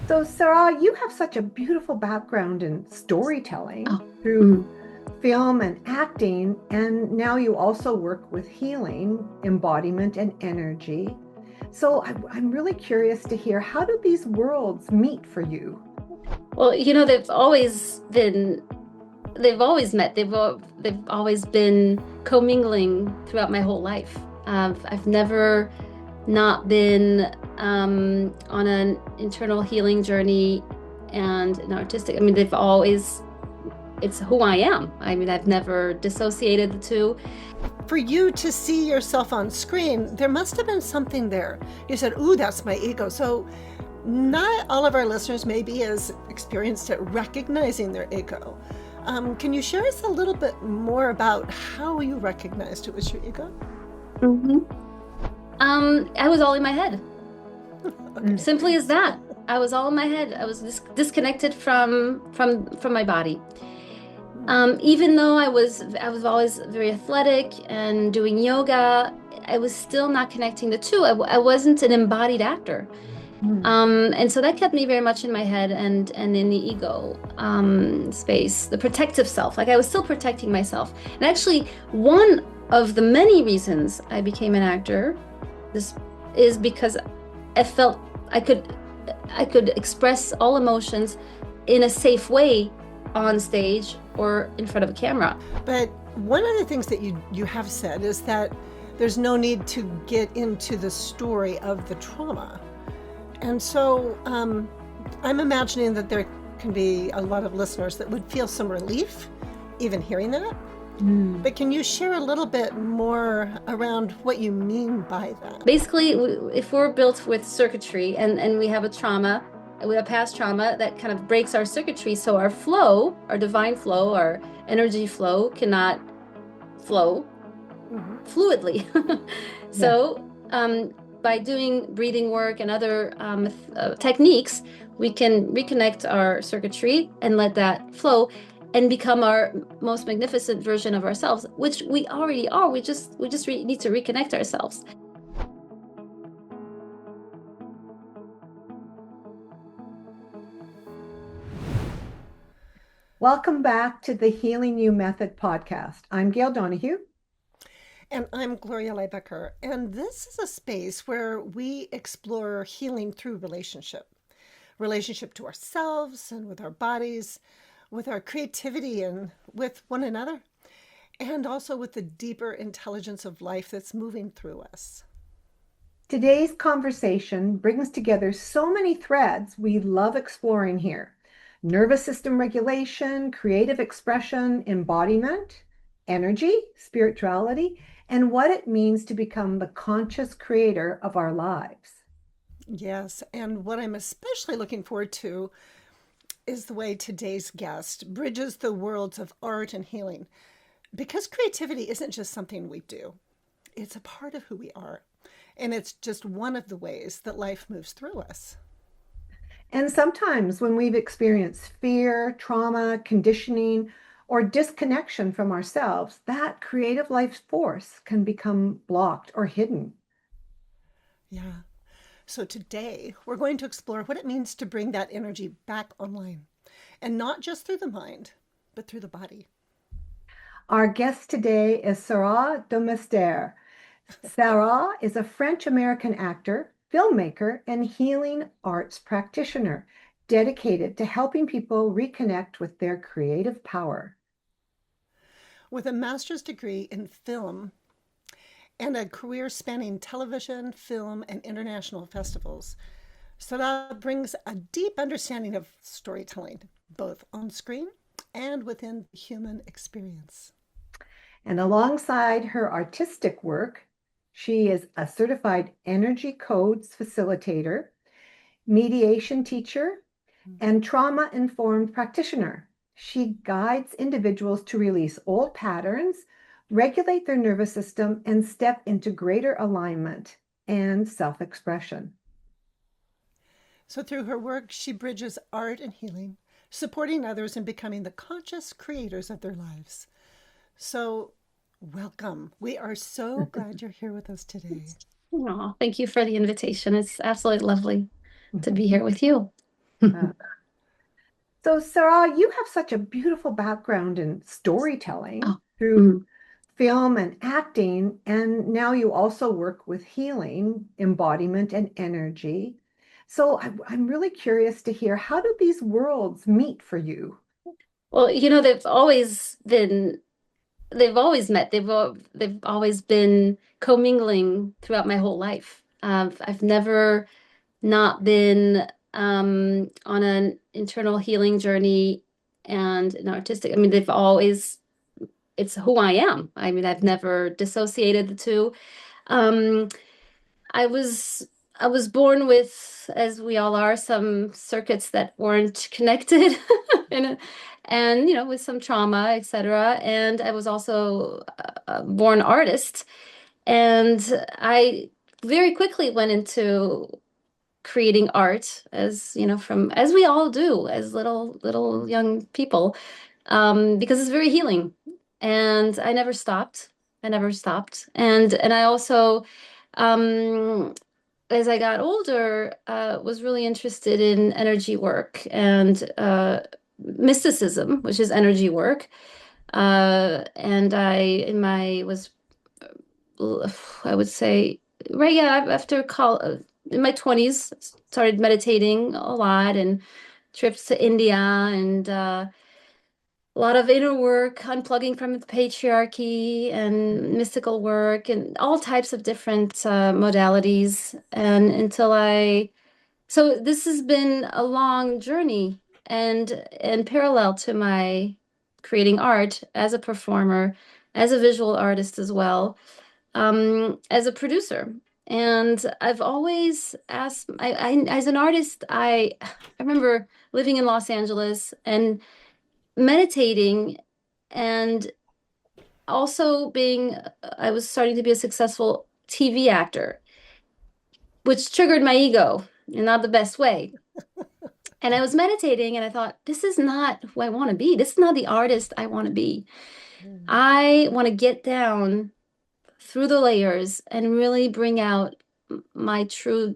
So, Sarah, you have such a beautiful background in storytelling Oh, through mhm. film and acting, and now you also work with healing, embodiment, and energy. So, I'm really curious to hear, how do these worlds meet for you? Well, they've always met. They've always been commingling throughout my whole life. I've never not been on an internal healing journey and an artistic. I mean, it's who I am. I mean, I've never dissociated the two. For you to see yourself on screen, there must have been something there. You said, "Ooh, that's my ego." So, not all of our listeners may be as experienced at recognizing their ego. Can you share us a little bit more about how you recognized it was your ego? Mhm. I was all in my head. Mm. Okay. Simply as that. I was all in my head. I was disconnected from my body. Even though I was always very athletic and doing yoga, I was still not connecting the two. I wasn't an embodied actor. Mm. And so that kept me very much in my head and in the ego space, the protective self. Like I was still protecting myself. And actually, one of the many reasons I became an actor, this is because I felt I could I could express all emotions in a safe way on stage or in front of a camera. But one of the things that you have said is that there's no need to get into the story of the trauma. And so I'm imagining that there can be a lot of listeners that would feel some relief even hearing that. Mm. But can you share a little bit more around what you mean by that? Basically, if we're built with circuitry and we have a trauma, we have past trauma that kind of breaks our circuitry, so our flow, our divine flow, our energy flow cannot flow Mhm. fluidly. Yeah. So, by doing breathing work and other techniques, we can reconnect our circuitry and let that flow and become our most magnificent version of ourselves, which we already are. We just need to reconnect ourselves. Welcome back to the Healing You Method podcast. I'm Gail Donohue. And I'm Gloria Lybecker. And this is a space where we explore healing through relationship to ourselves and with our bodies, with our creativity and with one another, and also with the deeper intelligence of life that's moving through us. Today's conversation brings together so many threads we love exploring here: nervous system regulation, creative expression, embodiment, energy, spirituality, and what it means to become the conscious creator of our lives. Yes, and what I'm especially looking forward to is the way today's guest bridges the worlds of art and healing. Because creativity isn't just something we do, it's a part of who we are. And it's just one of the ways that life moves through us. And sometimes when we've experienced fear, trauma, conditioning, or disconnection from ourselves, that creative life force can become blocked or hidden. Yeah. So today we're going to explore what it means to bring that energy back online. And not just through the mind, but through the body. Our guest today is Sarah Demeestere. Sarah is a French-American actor, filmmaker, and healing arts practitioner dedicated to helping people reconnect with their creative power. With a master's degree in film and a career spanning television, film, and international festivals, Sarah brings a deep understanding of storytelling, both on screen and within the human experience. And alongside her artistic work, she is a certified energy codes facilitator, mediation teacher, and trauma informed practitioner. She guides individuals to release old patterns, regulate their nervous system, and step into greater alignment and self expression. So, through her work, she bridges art and healing, supporting others in becoming the conscious creators of their lives. So, welcome. We are so glad you're here with us today. Oh, thank you for the invitation. It's absolutely lovely to be here with you. Uh, so, Sarah, you have such a beautiful background in storytelling Oh, through mm. film and acting, and now you also work with healing, embodiment, and energy. So, I'm really curious to hear, how do these worlds meet for you? Well, they've always met. They've always been commingling throughout my whole life. I've never not been on an internal healing journey and an artistic. I mean, they've always, it's who I am. I mean, I've never dissociated the two. Um, I was I was born with, as we all are, some circuits that weren't connected, and with some trauma, etc. And I was also a born artist, and I very quickly went into creating art, as from as we all do as little young people, because it's very healing. And I never stopped. I never stopped. And I also, um, as I got older, was really interested in energy work and mysticism, which is energy work. And in my was I would say, right, yeah, after in my 20s, started meditating a lot and trips to India and a lot of inner work, unplugging from the patriarchy and mystical work and all types of different modalities. And so this has been a long journey and parallel to my creating art as a performer, as a visual artist as well, as a producer. And I've always asked, as an artist, I remember living in Los Angeles and meditating and also I was starting to be a successful TV actor, which triggered my ego in not the best way. And I was meditating and I thought, this is not who I want to be. This is not the artist I want to be. Mm. I want to get down through the layers and really bring out my true,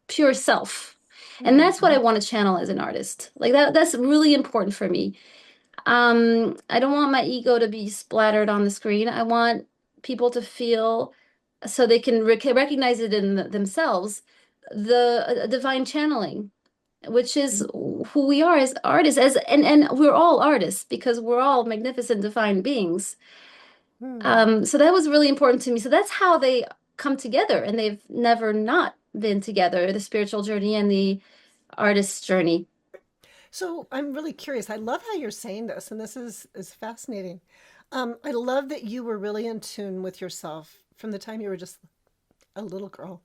pure self. And that's what I Mm. want to channel as an artist. Like that's really important for me. I don't want my ego to be splattered on the screen. I want people to feel so they can recognize it in themselves, the divine channeling, which is who we are as artists, and we're all artists because we're all magnificent divine beings. Mm. So that was really important to me. So that's how they come together, and they've never not been together, the spiritual journey and the artist's journey. So I'm really curious. I love how you're saying this, and this is fascinating. I love that you were really in tune with yourself from the time you were just a little girl,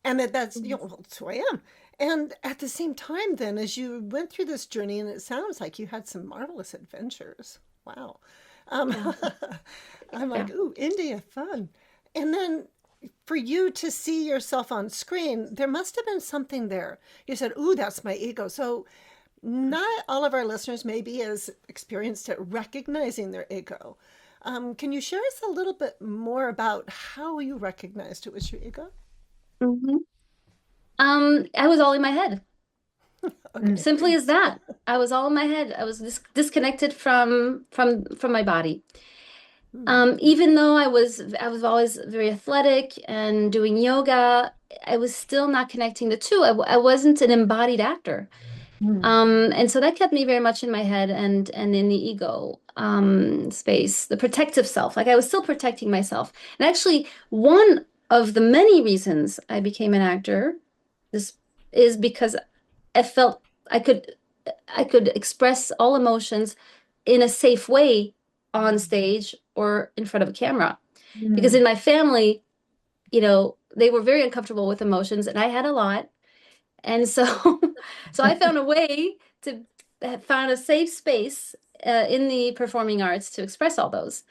and that's well, that's who I am. And at the same time, then as you went through this journey, and it sounds like you had some marvelous adventures. Wow. Um, Yeah, I'm yeah. like, ooh, India, fun. And then for you to see yourself on screen, there must have been something there. You said, ooh, that's my ego. So not all of our listeners may be as experienced at recognizing their ego. Can you share us a little bit more about how you recognized it was your ego? Mhm. I was all in my head. Okay, Simply as please. that. I was all in my head. I was disconnected from my body. Hmm. Even though I was always very athletic and doing yoga, I was still not connecting the two. I wasn't an embodied actor. Mm. And so that kept me very much in my head and in the ego space, the protective self. Like I was still protecting myself. And actually, one of the many reasons I became an actor, this is because I felt I could I could express all emotions in a safe way on stage or in front of a camera. Because Mm. in my family, they were very uncomfortable with emotions, and I had a lot. And so, so I found a way to find a safe space in the performing arts to express all those.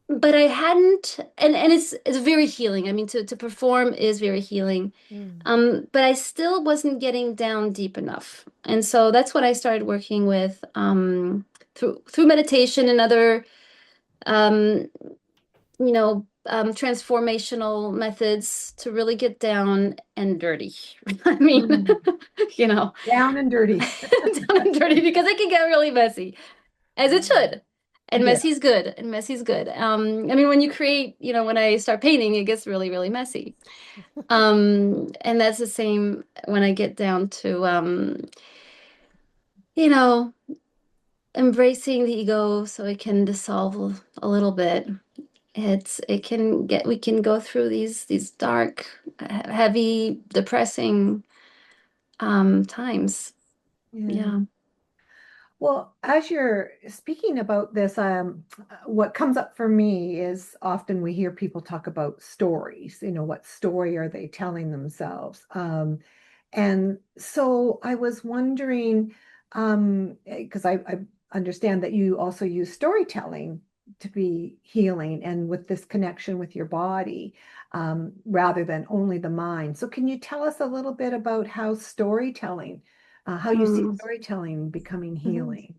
But I hadn't, and it's very healing. I mean, to perform is very healing. Mm. But I still wasn't getting down deep enough. And so that's what I started working with through meditation and other um, transformational methods to really get down and dirty. I mean, Mm. you know, Down and dirty. down and dirty because it can get really messy, as it should. And Yeah. messy's good, and messy's good. I mean, when you create, when I start painting, it gets really, really messy. And that's the same when I get down to, you know, embracing the ego so it can dissolve a little bit. We can go through these dark, heavy, depressing times. Yeah. Yeah. Well, as you're speaking about this, what comes up for me is often we hear people talk about stories. What story are they telling themselves? And so I was wondering, because I understand that you also use storytelling to be healing and with this connection with your body, rather than only the mind. So can you tell us a little bit about how you see Mm. storytelling becoming Mhm. healing?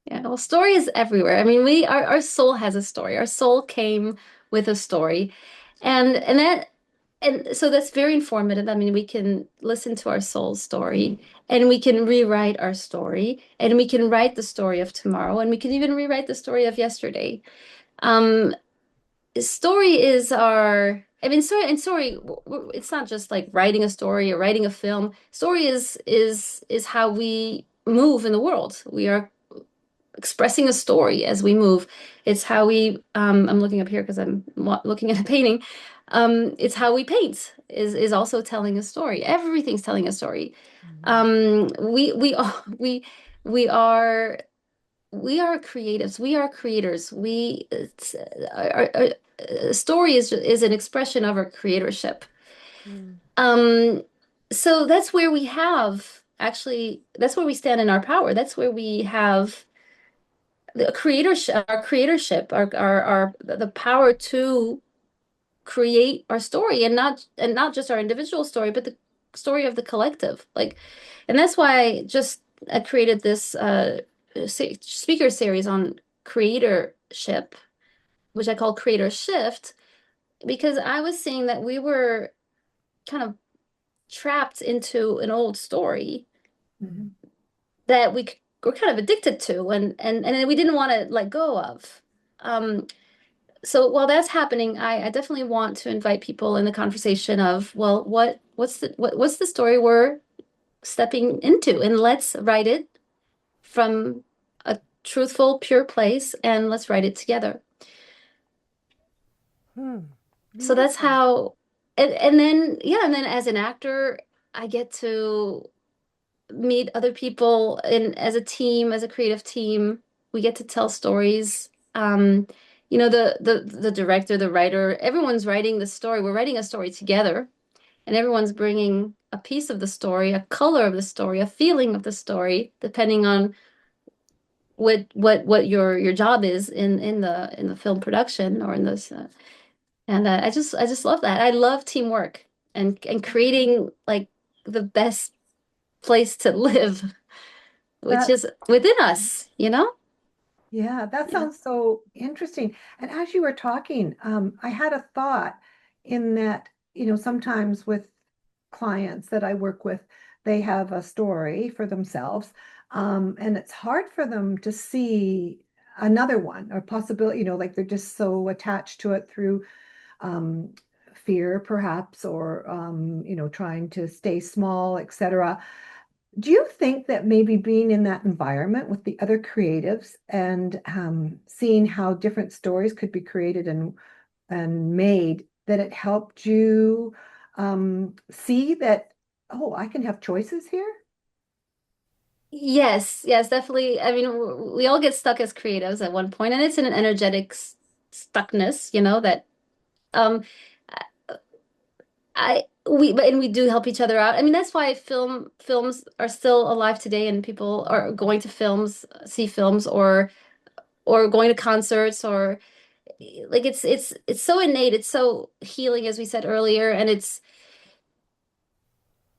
Yeah. Well, story is everywhere. I mean, our soul has a story. Our soul came with a story. And so that's very informative. I mean, we can listen to our soul's story and we can rewrite our story and we can write the story of tomorrow and we can even rewrite the story of yesterday. Um, Story is I mean, it's not just like writing a story or writing a film. Story is how we move in the world. We are expressing a story as we move. It's how I'm looking up here because I'm looking at a painting. It's how we paint is also telling a story. Everything's telling a story. Mhm. We are creatives. We are creators. Our story is an expression of our creatorship. Mhm. Um, so that's where we stand in our power. That's where we have our creatorship, the power to create our story and not just our individual story, but the story of the collective. And that's why I created this speaker series on creatorship, which I call Creator Shift, because I was seeing that we were kind of trapped into an old story Mhm. that were kind of addicted to and we didn't want to let go of. Um, so while that's happening, I definitely want to invite people in the conversation of, well, what's the story we're stepping into, and let's write it from a truthful, pure place, and let's write it together. Hmm. So that's Beautiful. how, and then yeah, and then as an actor, I get to meet other people and as a team, as a creative team, we get to tell stories. The director, the writer, everyone's writing the story. We're writing a story together, and everyone's bringing a piece of the story, a color of the story, a feeling of the story, depending on what your job is in the film production or in this. And I just love that. I love teamwork and creating like the best place to live, which That, is within us. yeah, that Yeah. sounds so interesting. And as you were talking, I had a thought in that, sometimes with clients that I work with, they have a story for themselves, and it's hard for them to see another one or possibility, like they're just so attached to it through um, fear, perhaps, or trying to stay small, etc. Do you think that maybe being in that environment with the other creatives and seeing how different stories could be created and made, that it helped you see that, oh, I can have choices here? Yes, yes, definitely. I mean, we all get stuck as creatives at one point, and it's an energetic stuckness, that um and we do help each other out. I mean, that's why films are still alive today, and people are going to see films, or going to concerts, or like it's so innate, it's so healing, as we said earlier, and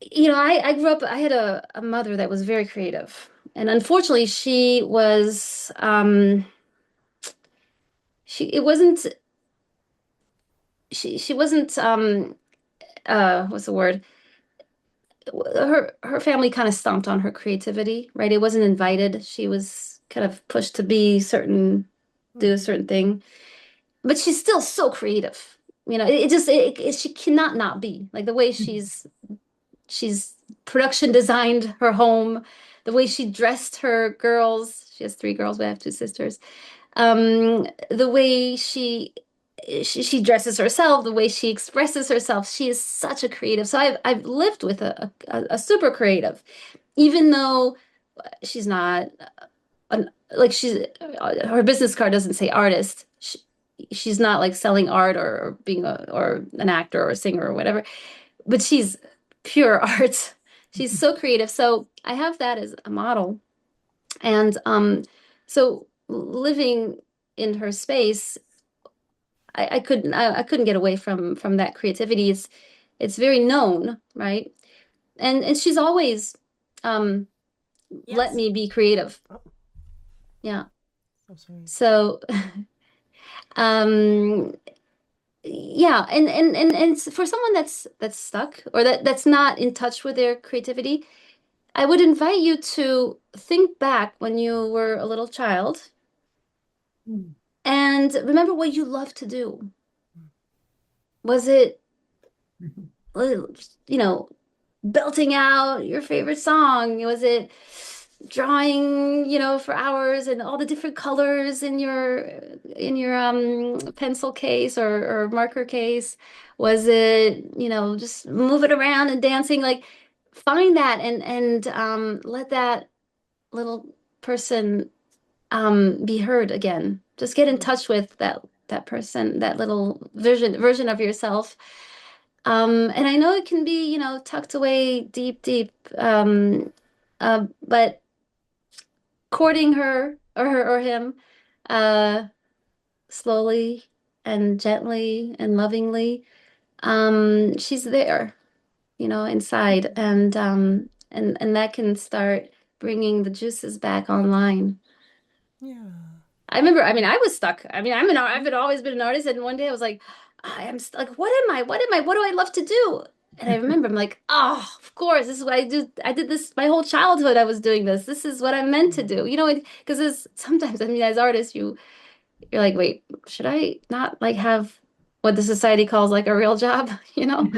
I grew up, I had a mother that was very creative, and unfortunately she it wasn't she wasn't what's the word? Her family kind of stomped on her creativity, right? It wasn't invited. She was kind of pushed to be certain, do a Mhm. certain thing, but she's still so creative. She cannot not be like the way she's production designed her home, the way she dressed her girls. She has three girls, we have two sisters. The way she dresses herself, the way she expresses herself. She is such a creative. So I've lived with a super creative, even though she's not like her business card doesn't say artist. She's not like selling art or being or an actor or a singer or whatever, but she's pure art. She's so creative. So I have that as a model. And so living in her space, I couldn't get away from that creativity. It's very known, right? And she's always um let Yes. me be creative. Oh, Yeah. I'm sorry. So um yeah, and for someone that's stuck or that's not in touch with their creativity, I would invite you to think back when you were a little child Mm. and remember what you loved to do. Was it, you know, belting out your favorite song? Was it drawing, for hours and all the different colors in your pencil case or marker case? Was it, just move it around and dancing? Like find that and let that little person be heard again. Just get in Mhm. touch with that person, that little version of yourself. And I know it can be, tucked away deep, deep. But courting her or him, uh, slowly and gently and lovingly, she's there, inside, and that can start bringing the juices back online. Yeah. I remember, I mean, I was stuck. I mean, I've been always been an artist, and one day I was like, I am like, what am I? What am I? What do I love to do? And I remember I'm like, oh, of course, this is what I do. I did this my whole childhood. I was doing this. This is what I'm meant to do. Because sometimes, I mean, as artists, you're like, wait, should I not like have what the society calls like a real job? You know?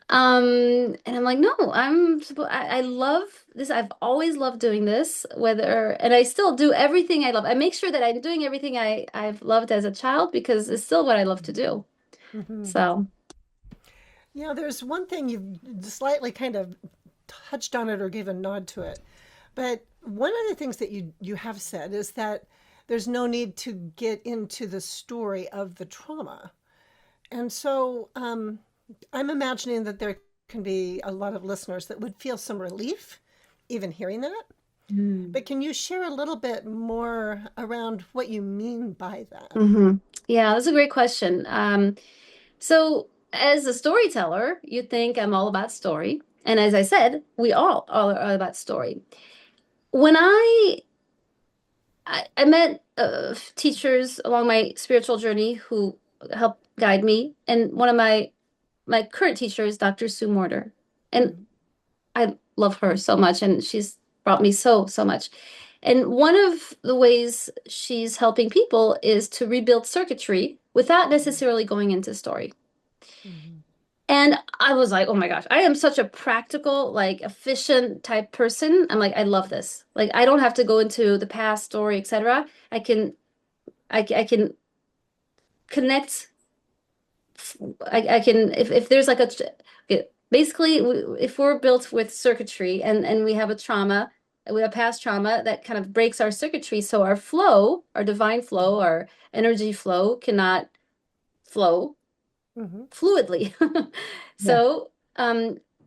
And I'm like, no, I love this. I've always loved doing this, and I still do everything I love. I make sure that I'm doing everything I've loved as a child because it's still what I love to do. Hmm. So, Yeah, there's one thing you've slightly kind of touched on it or gave a nod to it. But one of the things that you have said is that there's no need to get into the story of the trauma. And so I'm imagining that there can be a lot of listeners that would feel some relief even hearing that. Mm. But can you share a little bit more around what you mean by that? hmm yeah, that's a great question. So as a storyteller, you think I'm all about story. And as I said, we all are about story. When I met teachers along my spiritual journey who helped guide me, and one of my current teacher is Dr. Sue Morter, and Mm-hmm. I love her so much, and she's brought me so much. And one of the ways she's helping people is to rebuild circuitry without necessarily going into story. Mm-hmm. And I was like, oh my gosh, I am such a practical, like efficient type person. I'm like, I love this. Like, I don't have to go into the past story, etc. I can connect. I can if there's like okay, basically if we're built with circuitry and we have a trauma, we have past trauma that kind of breaks our circuitry, so our flow, our divine flow, our energy flow cannot flow Mm-hmm. fluidly. Yeah. So,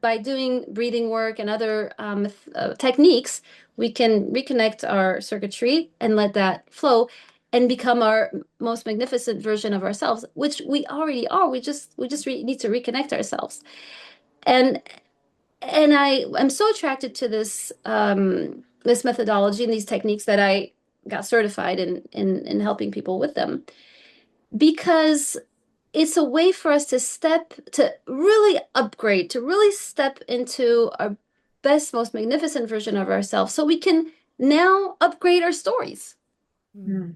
by doing breathing work and other techniques, we can reconnect our circuitry and let that flow and become our most magnificent version of ourselves, which we already are. We just need to reconnect ourselves. And I'm so attracted to this methodology and these techniques that I got certified in helping people with them because it's a way for us to really upgrade, to really step into our best, most magnificent version of ourselves so we can now upgrade our stories, Mm. Mm.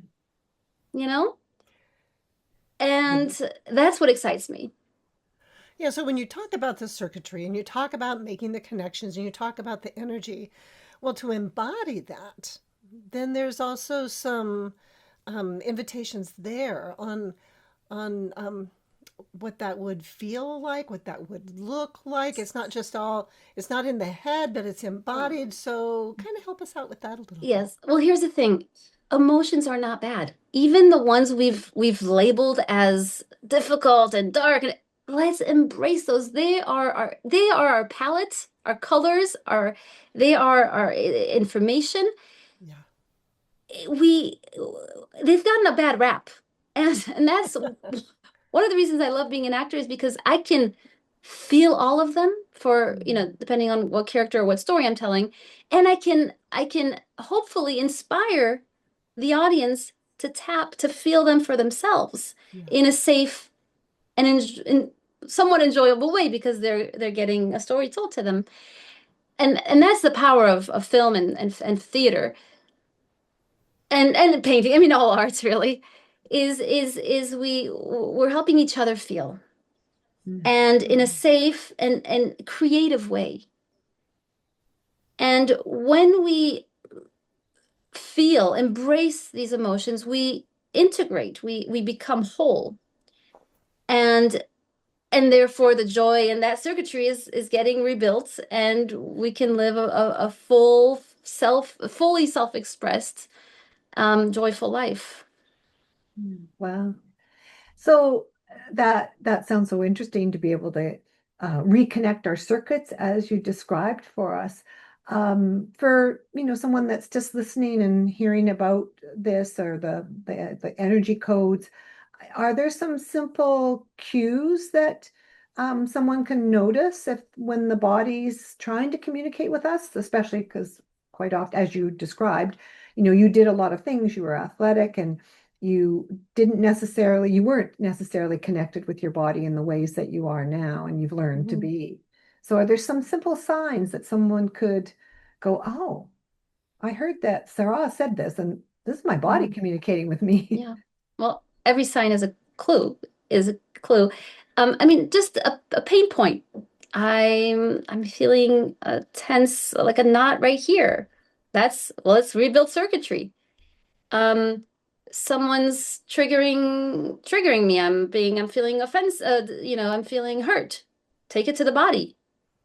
you know? Yeah. And that's what excites me. Yeah, so when you talk about the circuitry and you talk about making the connections and you talk about the energy, well, to embody that, then there's also some invitations there on what that would feel like, what that would look like. It's not just all, it's not in the head, but it's embodied. So kind of help us out with that a little bit. Yes. Well, here's the thing. Emotions are not bad. Even the ones we've labeled as difficult and dark, and let's embrace those. They are our palette, our colors, they are our information. Yeah. We they've gotten a bad rap. And that's one of the reasons I love being an actor is because I can feel all of them for, depending on what character or what story I'm telling, and I can hopefully inspire the audience to feel them for themselves Yeah. in a safe and in somewhat enjoyable way because they're getting a story told to them. And that's the power of film and theater and painting. I mean, all arts really is we're helping each other feel Mm. and in a Mm. safe and creative way. And when we embrace these emotions, we integrate, we become whole. And and therefore the joy in that circuitry is getting rebuilt and we can live a fully self-expressed, joyful life. Mm. Wow. So that sounds so interesting to be able to reconnect our circuits as you described for us. For someone that's just listening and hearing about this or the energy codes, are there some simple cues that someone can notice if when the body's trying to communicate with us, especially because quite often, as you described, you did a lot of things, you were athletic and you weren't necessarily connected with your body in the ways that you are now and you've learned to Mhm. be. So are there some simple signs that someone could go, oh, I heard that Sarah said this, and this is my body Mhm. communicating with me. Yeah. Well, every sign is a clue. I mean, just a pain point. I'm feeling tense, like a knot right here. Well, it's rebuilt circuitry. Um, Someone's triggering me. I'm feeling offense, I'm feeling hurt. Take it to the body.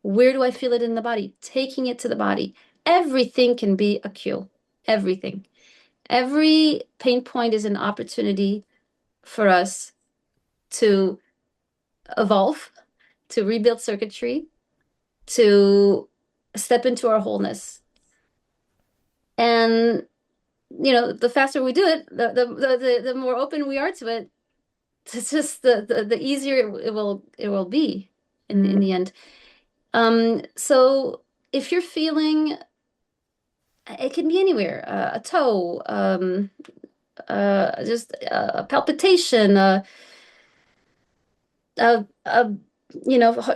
Where do I feel it in the body? Taking it to the body. Everything can be a cue. Everything. Every pain point is an opportunity for us to evolve, to rebuild circuitry, to step into our wholeness. And the faster we do it, the more open we are to it. It's just the easier it will be in Mm. the end. So if you're feeling, it can be anywhere, a toe, just a palpitation, a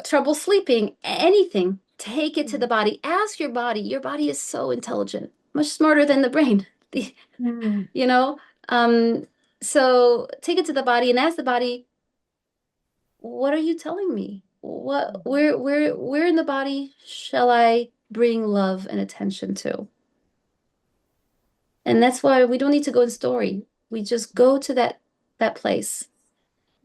trouble sleeping, anything, take it to the Mhm. body. Ask your body. Your body is so intelligent, much smarter than the brain. The, Mm. you know, um, so take it to the body and ask the body, what are you telling me? Where in the body shall I bring love and attention to? And that's why we don't need to go in story. We just go to that place.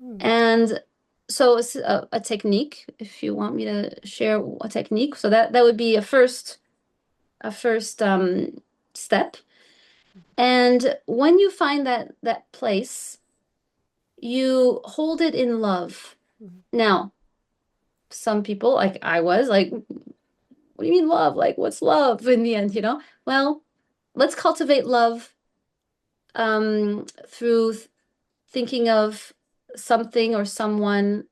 Mhm. And so it's a technique, if you want me to share a technique. So that would be a first step. And when you find that place, you hold it in love. Mhm. Now, some people, like I was, like, what do you mean love? Like, what's love in the end, Well, let's cultivate love through thinking of something or someone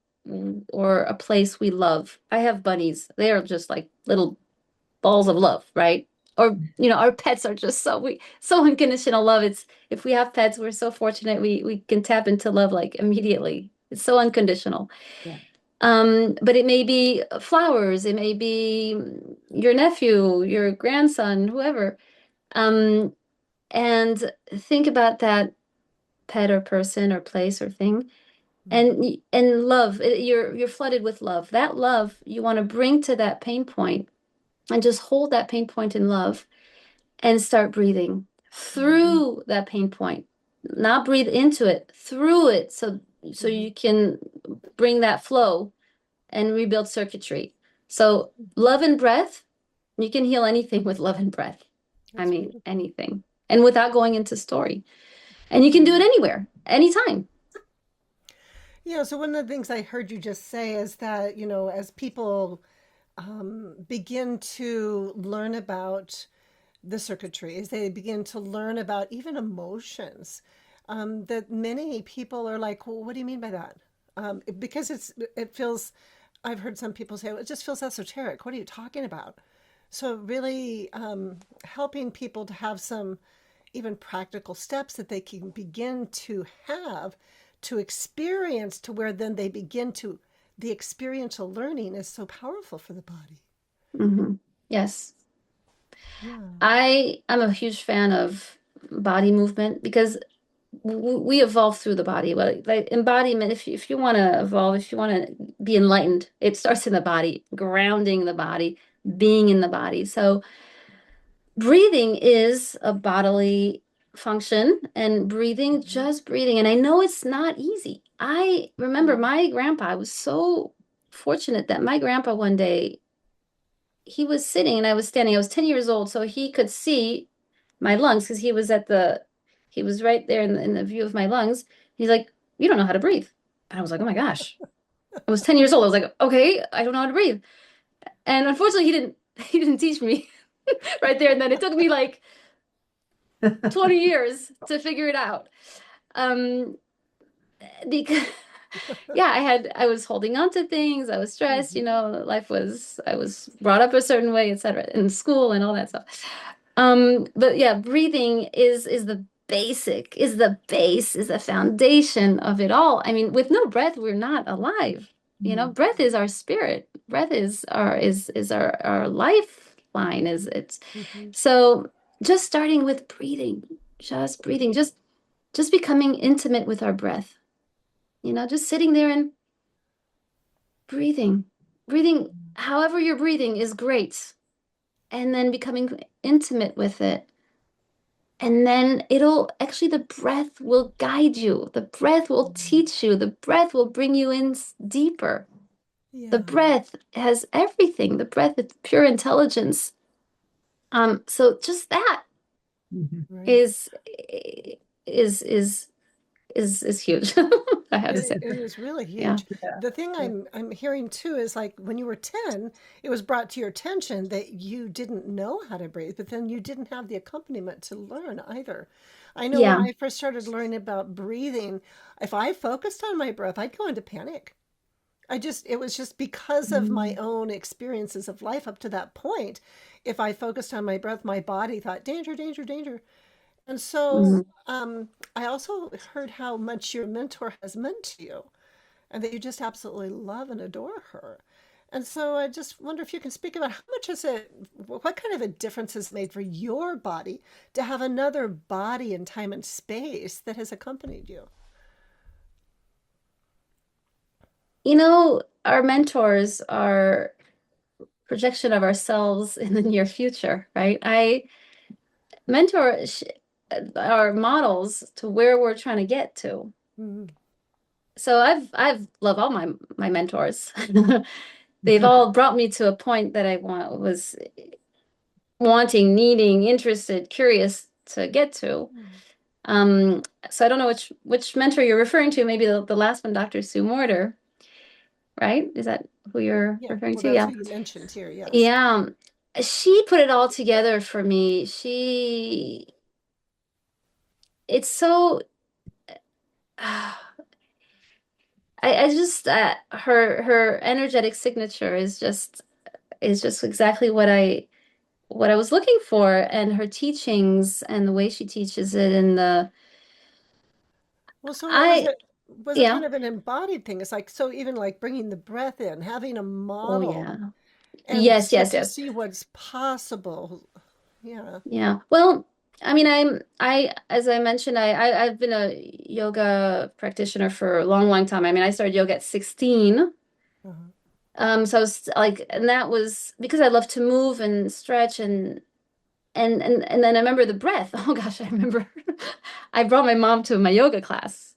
or a place we love. I have bunnies. They are just like little balls of love, right? Or, our pets are just so unconditional love. It's if we have pets, we're so fortunate we can tap into love like immediately. It's so unconditional. Yeah. But it may be flowers, it may be your nephew, your grandson, whoever. Um, and think about that pet or person or place or thing. And love, you're flooded with love. That love you want to bring to that pain point and just hold that pain point in love and start breathing Mhm. through that pain point. Not breathe into it, through it, so Mhm. you can bring that flow and rebuild circuitry. So Mhm. love and breath, you can heal anything with love and breath. I That's mean, beautiful. anything. And without going into story. And you can do Yeah. it anywhere, anytime. Yeah. So one of the things I heard you just say is that, as people begin to learn about the circuitry, as they begin to learn about even emotions, that many people are like, well, what do you mean by that? Because it feels, I've heard some people say, well, it just feels esoteric. What are you talking about? So really helping people to have some even practical steps that they can begin to have to experience, to where then they begin to, the experiential learning is so powerful for the body. Yes. Yeah. I'm a huge fan of body movement because we evolve through the body. Well, like embodiment, if you want to evolve, if you want to be enlightened, it starts in the body, grounding the body, being in the body. So breathing is a bodily function, and breathing, Mhm. just breathing. And I know it's not easy. I remember Mhm. my grandpa, I was so fortunate that my grandpa one day, he was sitting and I was standing. I was 10 years old, so he could see my lungs because he was right there in the view of my lungs. He's like, "You don't know how to breathe." And I was like, "Oh my gosh." I was 10 years old. I was like, "Okay, I don't know how to breathe." And unfortunately, he didn't teach me right there and then. It took me like 20 years to figure it out. Um, because yeah, I was holding on to things. I was stressed, Mhm. I was brought up a certain way, etc., in school and all that stuff. But yeah, breathing is the basic, is the base, is the foundation of it all. I mean, with no breath, we're not alive. Breath is our spirit. Breath is our lifeline, is it's Mhm. so just starting with breathing, just becoming intimate with our breath, just sitting there and breathing. Breathing, however you're breathing is great. And then becoming intimate with it. And then it'll actually, the breath will guide you. The breath will teach you. The breath will bring you in deeper. The Yeah. breath has everything. The breath is pure intelligence. So just that Mhm. Right. is is is is huge. I have to say. It is really Yeah. huge. Yeah. The thing Yeah. I'm hearing too is like when you were 10, it was brought to your attention that you didn't know how to breathe, but then you didn't have the accompaniment to learn either. I know when Yeah. I first started learning about breathing, if I focused on my breath, I'd go into panic. It was just because of my Mm. own experiences of life up to that point. If I focused on my breath, my body thought, danger, danger, danger. And so Mhm. I also heard how much your mentor has meant to you and that you just absolutely love and adore her. And so I just wonder if you can speak about how much is it, what kind of a difference has made for your body to have another body in time and space that has accompanied you? Our mentors are projection of ourselves in the near future, right? I mentor our models to where we're trying to get to. Mhm. So I've loved all my mentors. They've all brought me to a point that was wanting, needing, interested, curious to get to. Um, so I don't know which mentor you're referring to. Maybe the last one, Dr. Sue Morter, right? Is that who you're Yeah, referring well, to? that's Yeah. who you mentioned here, yes. Yeah. She put it all together for me. It's so I just her energetic signature is just exactly what I was looking for, and her teachings and the way she teaches it and the Well, so what was I it? was a Yeah. kind of an embodied thing. It's like, so even like bringing the breath in, having a Oh, model yeah. and Yes, start yes, to yes. see what's possible. Yeah. Yeah. Well, I mean, as I mentioned, I've been a yoga practitioner for a long, long time. I mean, I started yoga at 16. Uh-huh. So I was like, and that was because I love to move and stretch and then I remember the breath. Oh gosh, I remember I brought my mom to my yoga class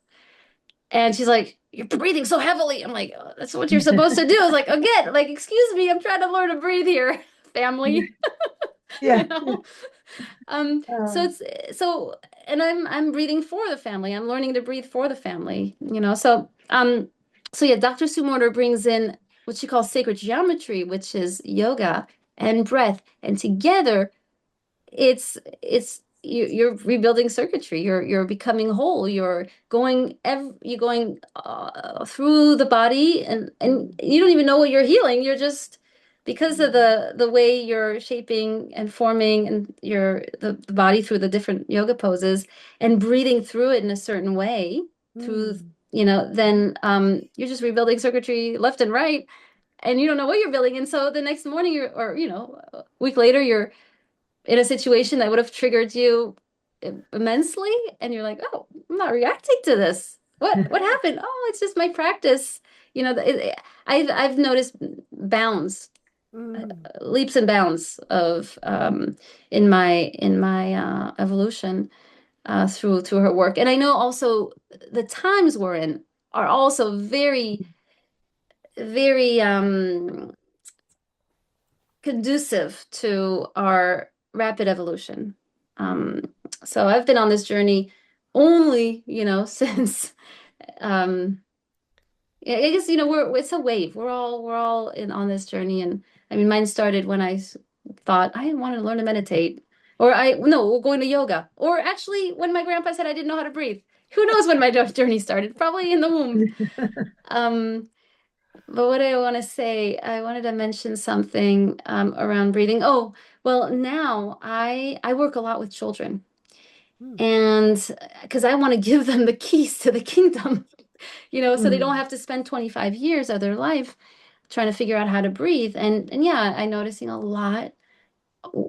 and she's like, "You're breathing so heavily." I'm like, "Oh, that's what you're supposed to do." I was like, again, like, excuse me, I'm trying to learn to breathe here, family, you Yeah. know. So Uh, it's and I'm breathing for the family. I'm learning to breathe for the family, you know. So yeah, Dr. Sumorder brings in what she calls sacred geometry, which is yoga and breath, and together you're rebuilding circuitry. You're becoming whole. You're going through the body, and Mm. you don't even know what you're healing. You're just because of the way you're shaping and forming and the body through the different yoga poses and breathing through it in a certain way through Mm. then you're just rebuilding circuitry left and right, and you don't know what you're building. And so the next morning or a week later you're in a situation that would have triggered you immensely, and you're like, "Oh, I'm not reacting to this. What happened? Oh, it's just my practice." You know, I've noticed bounds, Mm. leaps and bounds of in my evolution through her work, and I know also the times we're in are also very, very conducive to our rapid evolution. Um, so I've been on this journey only, since yeah, I guess it's a wave. We're all in on this journey, and I mean, mine started when thought I wanted to learn to meditate, or no, we're going to yoga, or actually when my grandpa said I didn't know how to breathe. Who knows when my journey started? Probably in the womb. Um, but what I want to say, I wanted to mention something around breathing. Oh, well, now I work a lot with children, Mm. and because I want to give them the keys to the kingdom, so they don't mm, have to spend 25 years of their life trying to figure out how to breathe. And yeah, I'm noticing a lot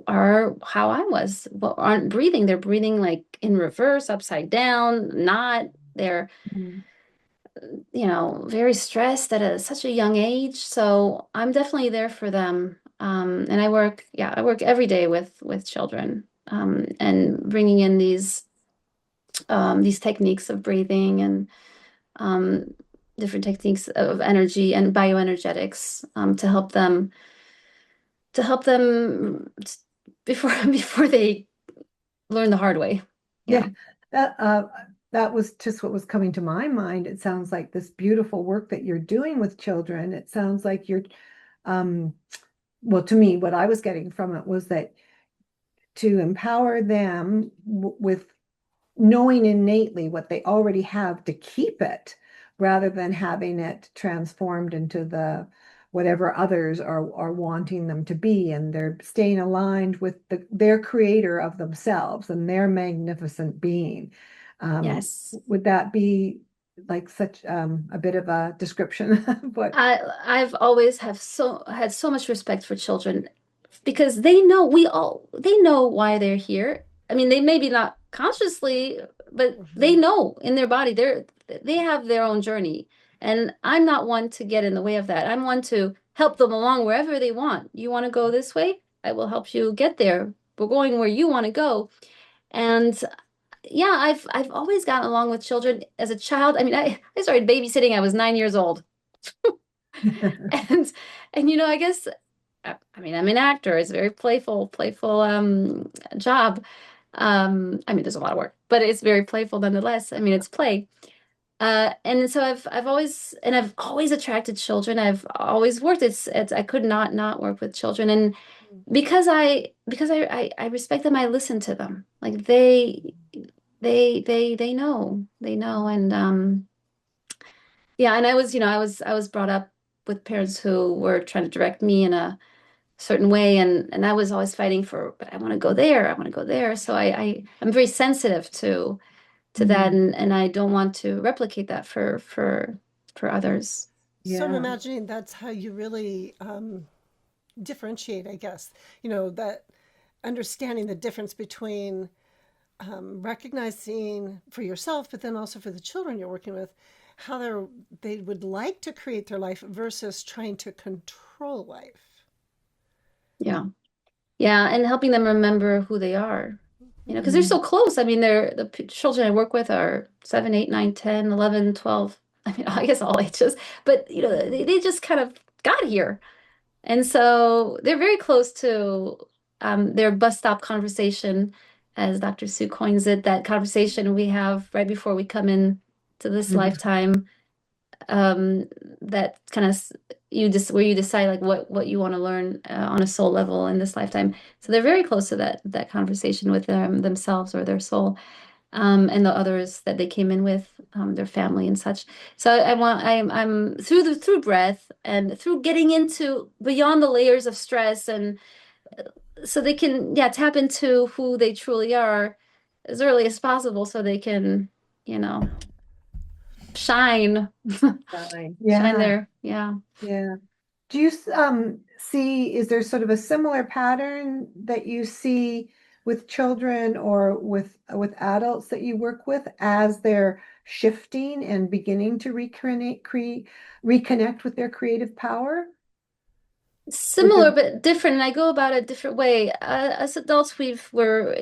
are how I was, but aren't breathing. They're breathing like in reverse, upside down, not. They're mm. very stressed at such a young age. So I'm definitely there for them. And I work every day with children, and bringing in these techniques of breathing and um, different techniques of energy and bioenergetics to help them before before they learn the hard way. Yeah, Yeah. that that was just what was coming to my mind. It sounds like this beautiful work that you're doing with children. It sounds like you're, um, well, to me, what I was getting from it was that to empower them with knowing innately what they already have to keep it rather than having it transformed into the whatever others are wanting them to be, and they're staying aligned with their creator of themselves and their magnificent being. Yes. Would that be like such a bit of a description of what? I've always have had so much respect for children because they know why they're here. I mean, they maybe not consciously, but they Mhm. know in their body they have their own journey. And I'm not one to get in the way of that. I'm one to help them along wherever they want. You want to go this way? I will help you get there. We're going where you want to go. And yeah, I've always gotten along with children as a child. I mean, I started babysitting, I was 9 years old. And I guess I mean I'm an actor. It's a very playful job. I mean there's a lot of work, but it's very playful nonetheless. I mean it's play. And so I've always attracted children. I've always worked. It's I could not work with children. And because I respect them, I listen to them. Like they know. And yeah, and I was brought up with parents who were trying to direct me in a certain way, and I was always fighting for, but I want to go there, I want to go there. So I'm very sensitive to to that, Mm. and I don't want to replicate that for others. So I'm Yeah. imagining that's how you really differentiate, I guess. That understanding the difference between recognizing for yourself, but then also for the children you're working with, how they would like to create their life versus trying to control life. Yeah. Yeah, and helping them remember who they are. Because they're Mm. so close. I mean, children I work with are 7, 8, 9, 10, 11, 12. I mean, I guess all ages, but they just kind of got here. And so they're very close to their bus stop conversation, as Dr. Sue coins it, that conversation we have right before we come in to this lifetime, um, that kind of you just where you decide like what you want to learn on a soul level in this lifetime. So they're very close to that conversation with themselves or their soul, and the others that they came in with, their family and such. So I'm through breath and through getting into beyond the layers of stress, and so they can, yeah, tap into who they truly are as early as possible so they can, you know, shine, Fine. shine Yeah. there. Yeah. Yeah. Do you see, is there sort of a similar pattern that you see with children or with adults that you work with as they're shifting and beginning to reconnect with their creative power? With Similar the but different, and I go about it a different way. As adults, we've been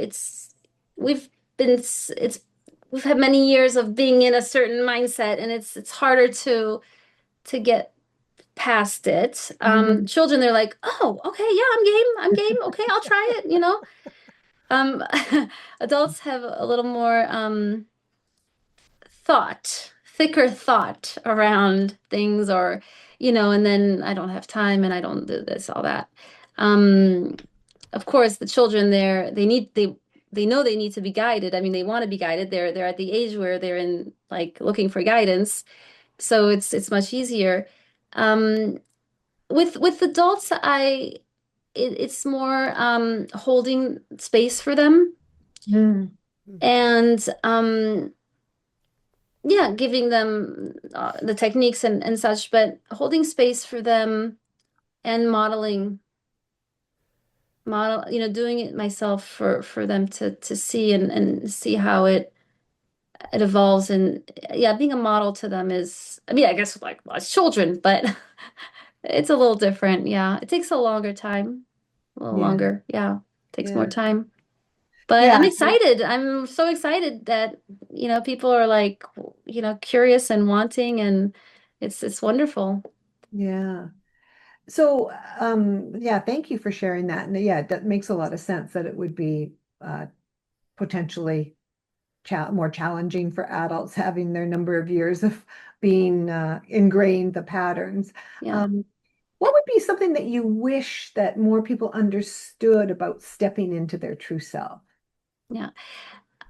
it's we've had many years of being in a certain mindset, and it's harder to get past it. Mhm. Children, they're like, oh, okay, yeah, I'm game, okay, I'll try it. Um, Adults have a little more thicker thought around things, or and then I don't have time and I don't do this, all that. Um, of course, the children there, they know they need to be guided. I mean, they want to be guided. They're at the age where they're in like looking for guidance, so it's much easier. Um, with adults, it's more holding space for them, Mm. and yeah, giving them the techniques and such, but holding space for them and doing it myself for them to see and see how it evolves. And yeah, being a model to them is, I mean, I guess like well, as children, but it's a little different. Yeah, it takes a longer time, a little Yeah. longer. Yeah, takes more Yeah. time. But I'm Yeah. excited. I'm so excited that, people are like, curious and wanting, and it's wonderful. Yeah. So, yeah, thank you for sharing that. And yeah, that makes a lot of sense that it would be potentially more challenging for adults having their number of years of being ingrained the patterns. Yeah. Um, what would be something that you wish that more people understood about stepping into their true self? Yeah.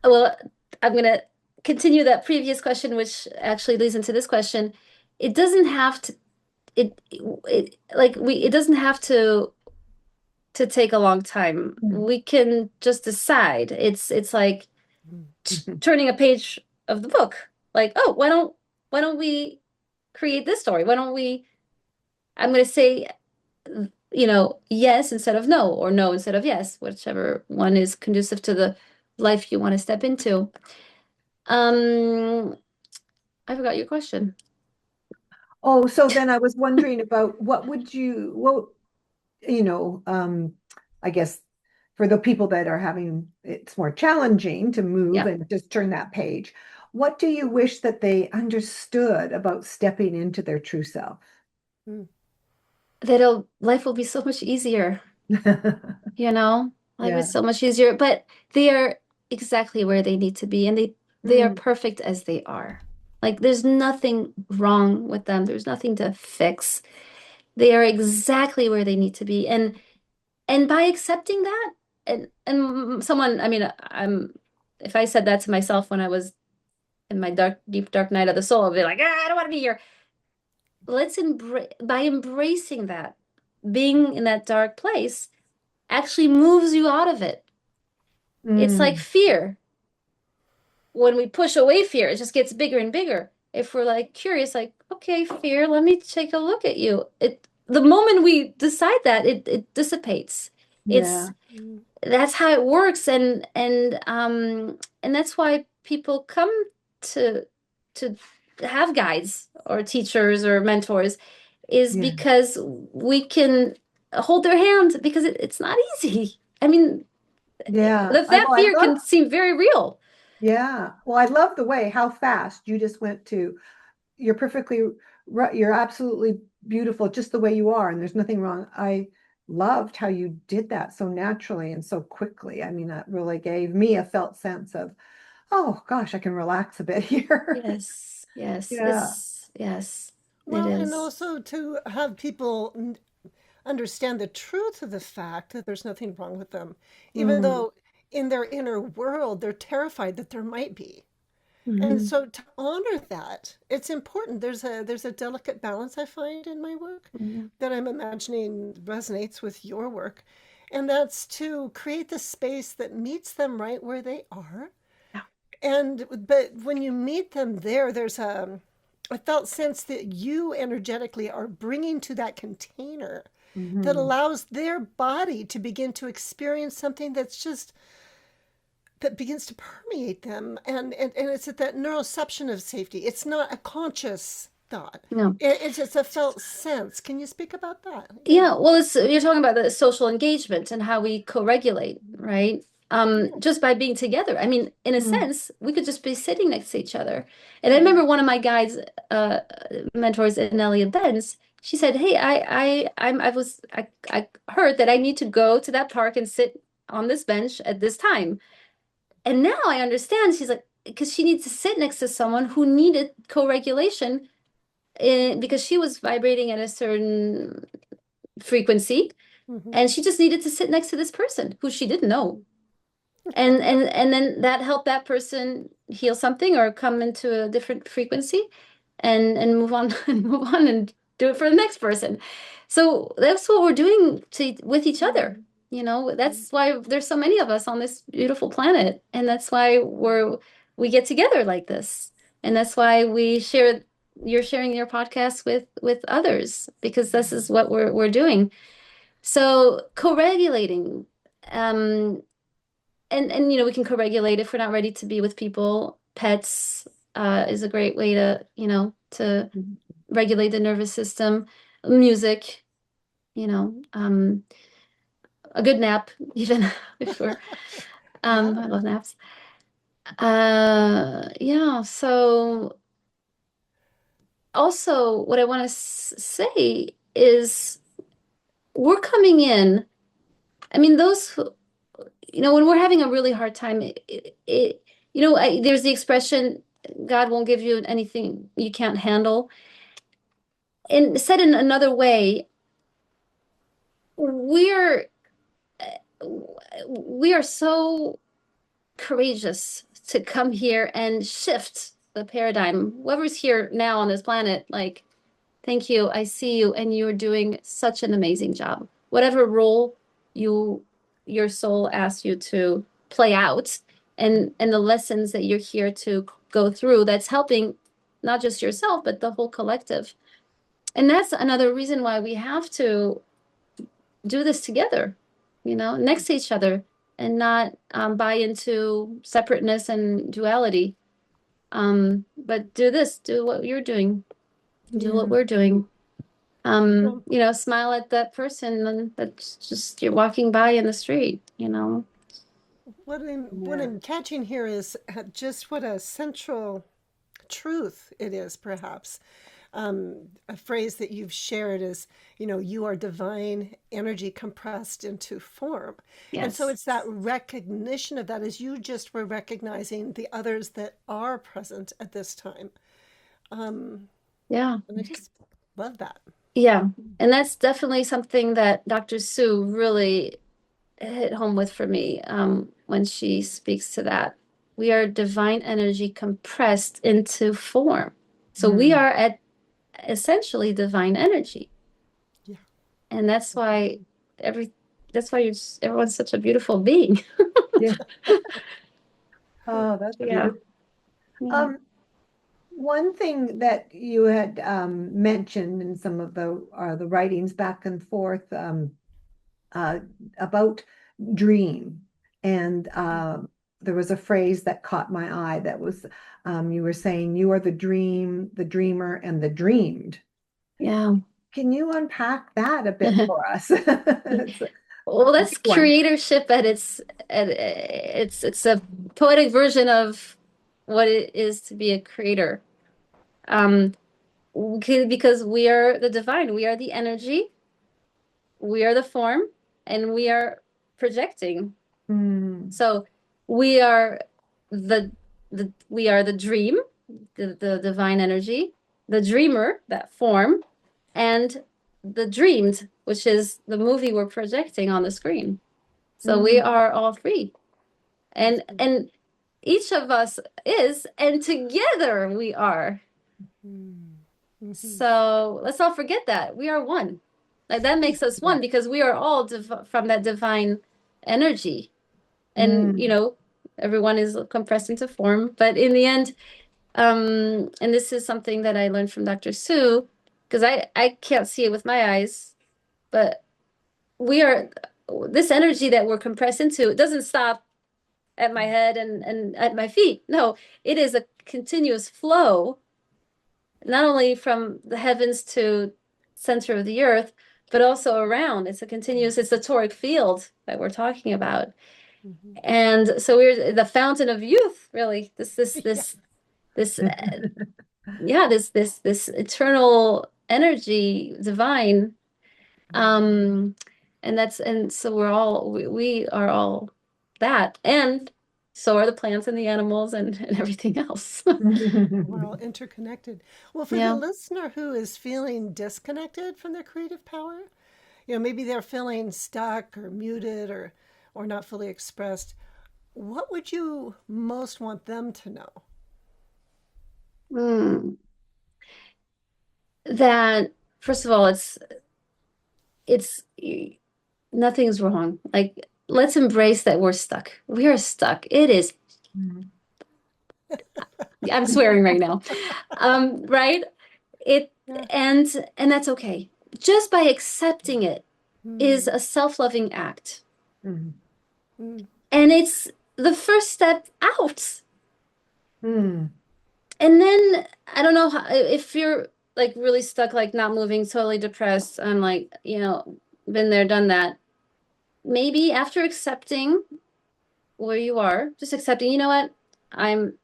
Well, I'm gonna continue that previous question, which actually leads into this question. It doesn't have to it doesn't have to take a long time. Mm. We can just decide. It's like turning a page of the book. Like, oh, why don't we create this story? Why don't we I'm going to say, yes instead of no, or no instead of yes, whichever one is conducive to the life you want to step into. Um, I forgot your question. Oh, so then I was wondering about I guess for the people that are having it's more challenging to move Yeah, and just turn that page, what do you wish that they understood about stepping into their true self? Mm. that life will be so much easier, life Yeah. is so much easier, but they are exactly where they need to be, and they are Mm, perfect as they are. Like there's nothing wrong with them. There's nothing to fix. They are exactly where they need to be. And by accepting that, and someone, I mean, if I said that to myself when I was in my deep dark night of the soul, I'd be like, I don't want to be here. Let's embrace By embracing that, being in that dark place actually moves you out of it. It's like mm, fear. when we push away fear, it just gets bigger and bigger. If we're like curious, like, okay, fear, let me take a look at you. The moment we decide that, it dissipates. It's Yeah. Mm. That's how it works, and that's why people come to to have guides or teachers or mentors, is Yeah. because we can hold their hand, because it's not easy. I mean, Yeah. that I fear love, can seem very real. yeah. Well, I love the way how fast you just went to, you're perfectly right. You're absolutely beautiful just the way you are, and there's nothing wrong. I loved how you did that so naturally and so quickly. I mean, that really gave me a felt sense of, oh gosh, I can relax a bit here. Yes, yes, Yeah. yes, it Well, and is. also to have people understand the truth of the fact that there's nothing wrong with them, even Mm, though in their inner world they're terrified that there might be. And Mhm, so to honor that, it's important. There's a delicate balance I find in my work mhm. that I'm imagining resonates with your work. And that's to create the space that meets them right where they are. Yeah. And but when you meet them there, there's a felt sense that you energetically are bringing to that container that mhm. allows their body to begin to experience something that begins to permeate them, and it's at that neuroception of safety. It's not a conscious thought. No. It's just a felt sense. Can you speak about that? Yeah. Yeah, well, you're talking about the social engagement and how we co-regulate, right? Just by being together. I mean, in a Mm, sense, we could just be sitting next to each other. And I Mhm. remember one of my guides, uh, mentors in Elliot Benz, she said, "Hey, I heard that I need to go to that park and sit on this bench at this time." And now I understand. She's like, because she needs to sit next to someone who needed co-regulation, because she was vibrating at a certain frequency, Mhm. and she just needed to sit next to this person who she didn't know, and then that helped that person heal something or come into a different frequency, and move on and move on and do it for the next person. So that's what we're doing with each other. That's why there's so many of us on this beautiful planet, and that's why we get together like this, and that's why you're sharing your podcast with others, because this is what we're doing. So co-regulating, um, and we can co-regulate if we're not ready to be with people. Pets is a great way to mm. regulate the nervous system. Music, a good nap, even if we're Yeah. I love naps. Yeah. So also, what I want to say is we're coming in. I mean, when we're having a really hard time, there's the expression, God won't give you anything you can't handle. And said in another way, we're we are so courageous to come here and shift the paradigm. Whoever's here now on this planet, like, thank you, I see you, and you're doing such an amazing job. Whatever role you your soul asks you to play out, and the lessons that you're here to go through, that's helping not just yourself, but the whole collective. And that's another reason why we have to do this together, next to each other, and not buy into separateness and duality. But do what you're doing, do what Yeah. we're doing. Well, Smile at that person that's just you're walking by in the street. what I'm Yeah. catching here is just what a central truth it is, perhaps. A phrase that you've shared is, you are divine energy compressed into form. And so Yes. it's that recognition of that, as you just were recognizing the others that are present at this time. Um, Yeah. and I just love that. Yeah. And that's definitely something that Dr. Sue really hit home with for me, when she speaks to that. We are divine energy compressed into form. So we Mm, are at essentially divine energy. Yeah. And every that's why everyone's such a beautiful being. yeah. Oh, that's Yeah. beautiful. Yeah. Um, One thing that you had mentioned in some of the writings back and forth uh, about dream, and there was a phrase that caught my eye that was you were saying you are the dream, the dreamer, and the dreamed. Yeah. Can you unpack that a bit for us? It's Well, a that's big one. creatorship it's a poetic version of what it is to be a creator. Um, because we are the divine, we are the energy, we are the form, and we are projecting. Mm, So we are the we are the dream, the divine energy, the dreamer, that form, and the dreamed, which is the movie we're projecting on the screen. So we mm, are all three. And Absolutely. and each of us is, and together we are. Mm-hmm. So let's not forget that we are one. Like that makes us yeah. one because we are all from that divine energy. And Mm, everyone is compressed into form. But in the end, and this is something that I learned from Dr. Sue, because I can't see it with my eyes, but we are this energy that we're compressed into, it doesn't stop at my head and at my feet. No, it is a continuous flow, not only from the heavens to center of the earth, but also around. It's the toric field that we're talking about. Mm-hmm. And so we're the fountain of youth, really. Yeah. This yeah, this eternal energy, divine. Um, and so we are all that. And so are the plants and the animals and everything else. We're all interconnected. Well, for the Yeah. listener who is feeling disconnected from their creative power, maybe they're feeling stuck or muted or not fully expressed. What would you most want them to know? Mm. That first of all, it's nothing's wrong. Like let's embrace that we're stuck. We are stuck. It is. mm, I'm swearing right now. Right? It Yeah. and and that's okay. Just by accepting it is Mm, a self-loving act. mm, mm, And it's the first step out. mm, And then I don't know if you're like really stuck, like not moving, totally depressed. I'm like, been there, done that. Maybe after accepting where you are, just accepting, you know what? I'm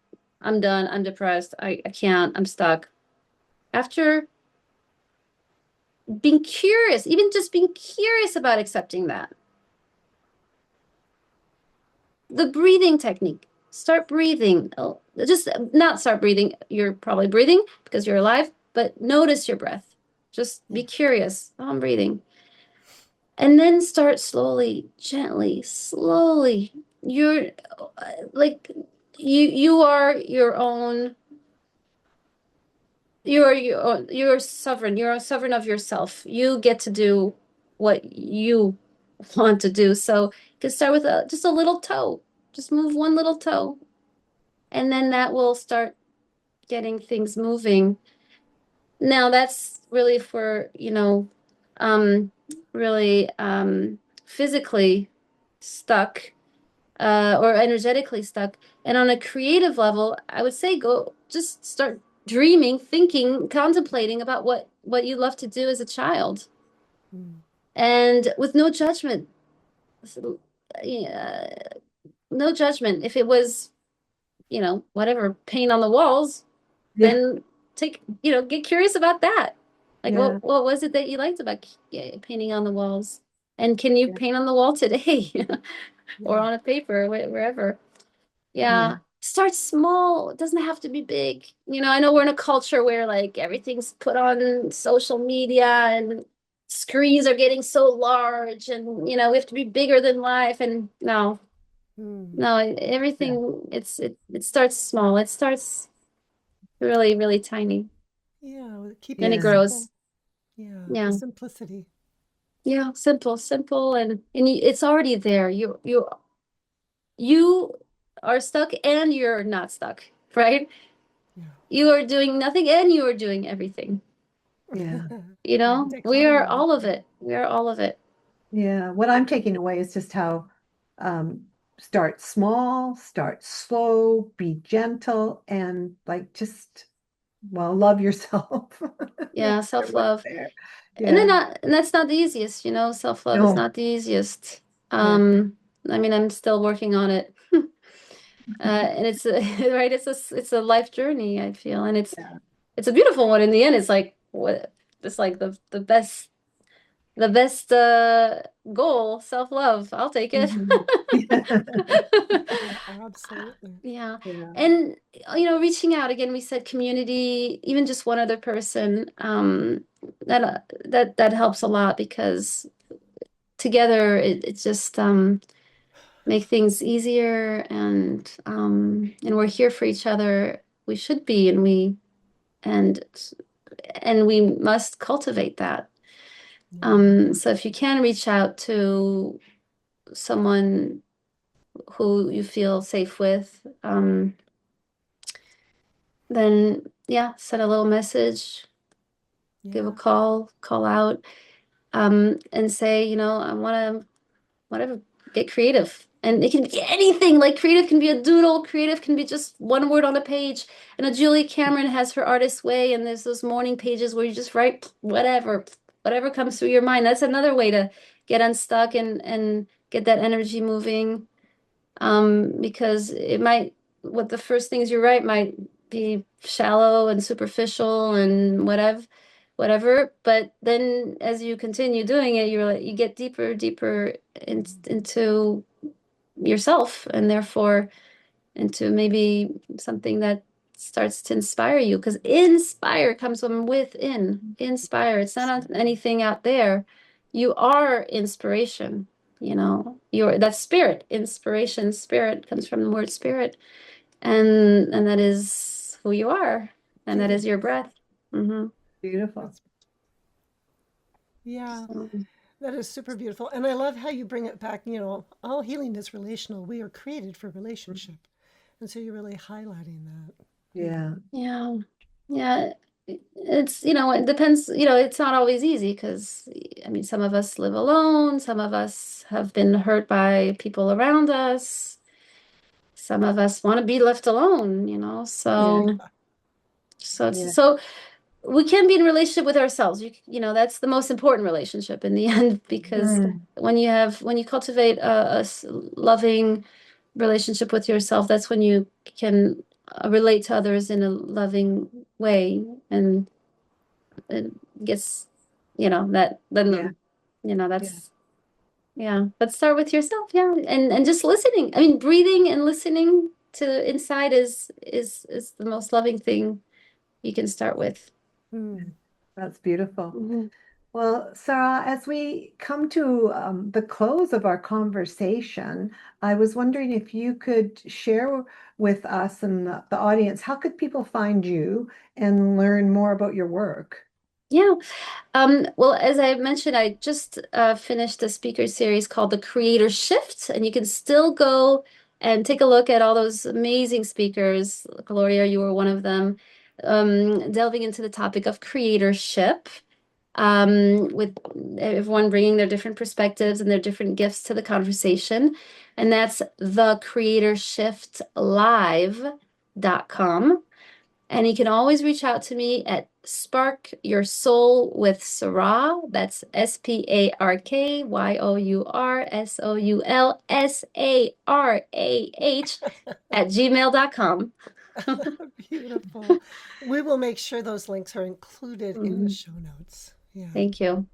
I'm done. I'm depressed. I can't. I'm stuck. After being curious, even just being curious about accepting that. The breathing technique. Start breathing. Oh, just not start breathing. You're probably breathing because you're alive, but notice your breath. Just yeah. be curious. Oh, I'm breathing. And then start slowly, gently, slowly. You're like you are your own, you're sovereign. You're a sovereign of yourself. You get to do what you want to do. So you can start with just a little toe. Just move one little toe, and then that will start getting things moving. Now that's really for, um, really physically stuck or energetically stuck. And on a creative level, I would say go just start dreaming, thinking, contemplating about what you love to do as a child, Mm, and with no judgment. Yeah, no judgment. If it was, whatever, paint on the walls, yeah, then get curious about that. Like yeah, what was it that you liked about painting on the walls? And can you yeah, paint on the wall today or yeah. on a paper, wherever? yeah, Yeah. Start small. It doesn't have to be big. I know we're in a culture where like everything's put on social media and screens are getting so large and we have to be bigger than life. And no, Mm, no, yeah, everything it starts small. It starts really, really tiny. yeah. Keeping Then it it yeah, simple. grows. Yeah. The Yeah. simplicity. Yeah. Simple. And it's already there. You are stuck and you're not stuck, right? You are doing nothing and you are doing everything. Yeah. You Yeah, know, we are dichotomy. all of it. We are all of it. Yeah. What I'm taking away is just how start small, start slow, be gentle, and like just, well, love yourself. No Yeah, matter what's self-love. there. And Yeah. that's not the easiest, you know, self-love is No. not the easiest. Yeah. I mean, I'm still working on it. And it's a, right, it's a life journey, I feel. And Yeah. it's a beautiful one in the end. It's like what it's like the best goal, self-love. I'll take it. Mhm. Absolutely. Yeah. Yeah. And reaching out again, we said community, even just one other person, that helps a lot because together it just make things easier and we're here for each other. We should be and and we must cultivate that. Yeah. So if you can reach out to someone who you feel safe with, then yeah, send a little message, give a Yeah. call out, and say, I want to whatever, get creative. And it can be anything. Like creative can be a doodle, creative can be just one word on a page. And a Julie Cameron has her artist way, and there's those morning pages where you just write whatever comes through your mind. That's another way to get unstuck and get that energy moving. Because it might, what the first things you write might be shallow and superficial and whatever. But then as you continue doing it, you get deeper into yourself, and therefore into maybe something that starts to inspire you. Because inspire comes from within. Inspire. It's not anything out there. You are inspiration. You're that spirit. Inspiration, spirit comes from the word spirit, and that is who you are, and that is your breath. Hmm. Beautiful. That's, yeah, So, that is super beautiful. And I love how you bring it back. All healing is relational. We are created for relationship. And so you're really highlighting that. Yeah. Yeah. yeah, yeah. It's, it depends, it's not always easy because, I mean, some of us live alone, some of us have been hurt by people around us, some of us want to be left alone, Yeah. Yeah. so we can be in relationship with ourselves. That's the most important relationship in the end, because Mm. when you cultivate a loving relationship with yourself, that's when you can relate to others in a loving way, and it gets, that Yeah. then, Yeah. that's, yeah. Let's start with yourself, yeah, and just listening. I mean, breathing and listening to inside is the most loving thing you can start with. Hmm. That's beautiful. Mhm. Well, Sarah, as we come to the close of our conversation, I was wondering if you could share with us and the audience, how could people find you and learn more about your work? Yeah. Well, as I mentioned, I just finished a speaker series called The Creator Shift, and you can still go and take a look at all those amazing speakers. Gloria, you were one of them, delving into the topic of creatorship, with everyone bringing their different perspectives and their different gifts to the conversation. And that's thecreatorshiftlive.com. And you can always reach out to me at Spark Your Soul with Sarah. That's SPARKYOURSOULSARAH at gmail.com. Beautiful. We will make sure those links are included in the Mhm. show notes. Yeah. Thank you.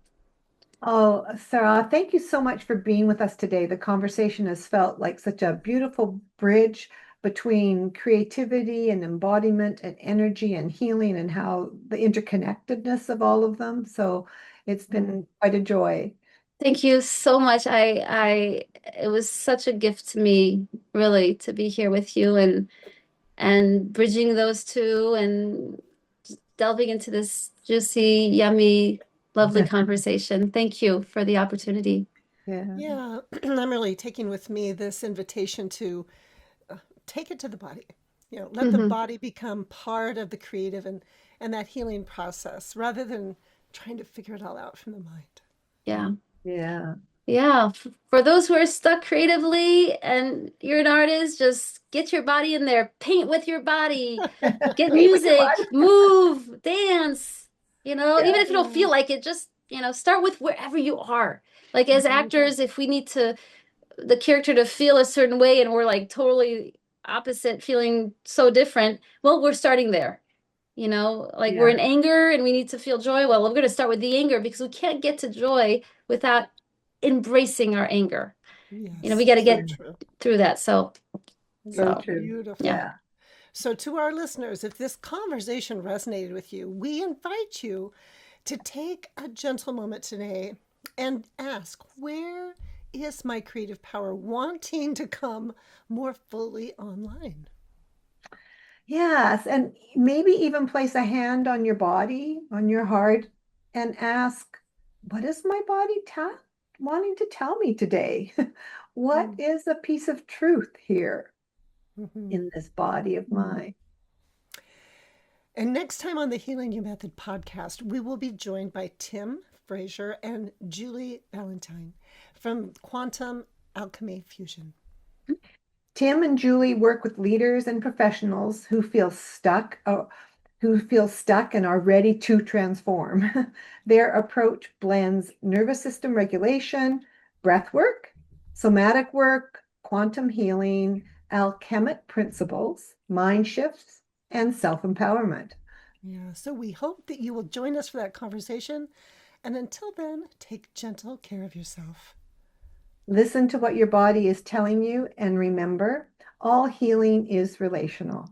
Oh, Sarah, thank you so much for being with us today. The conversation has felt like such a beautiful bridge between creativity and embodiment and energy and healing and how the interconnectedness of all of them. So it's been quite a joy. Thank you so much. It was such a gift to me, really, to be here with you and bridging those two and delving into this juicy, yummy, lovely conversation. Thank you for the opportunity. Yeah. Yeah. I'm really taking with me this invitation to take it to the body let the Hmm. body become part of the creative and that healing process rather than trying to figure it all out from the mind. Yeah. Yeah. Yeah, for those who are stuck creatively and you're an artist, just get your body in there, paint with your body, get Paint with your music, body. move, dance, even Yeah. if you don't feel like it, just, start with wherever you are. Like as actors, if we need the character to feel a certain way and we're like totally opposite, feeling so different, well, we're starting there. Like we're Yeah. in anger and we need to feel joy. Well, we're going to start with the anger because we can't get to joy without embracing our anger. We Yes, got to so get true. through that. So, So Yeah, so true. yeah. beautiful. Yeah. So, to our listeners, if this conversation resonated with you, we invite you to take a gentle moment today and ask, where is my creative power wanting to come more fully online? Yes. And maybe even place a hand on your body, on your heart, and ask, what is my body wanting to tell me today? What is a piece of truth here Mm-hmm. in this body of mine? And next time on the Healing You Method podcast, we will be joined by Tim Fraser and Julie Valentine from Quantum Alchemy Fusion. Tim and Julie work with leaders and professionals who feel stuck and are ready to transform. Their approach blends nervous system regulation, breath work, somatic work, quantum healing, alchemic principles, mind shifts, and self-empowerment. Yeah, so we hope that you will join us for that conversation. And until then, take gentle care of yourself. Listen to what your body is telling you and remember, all healing is relational.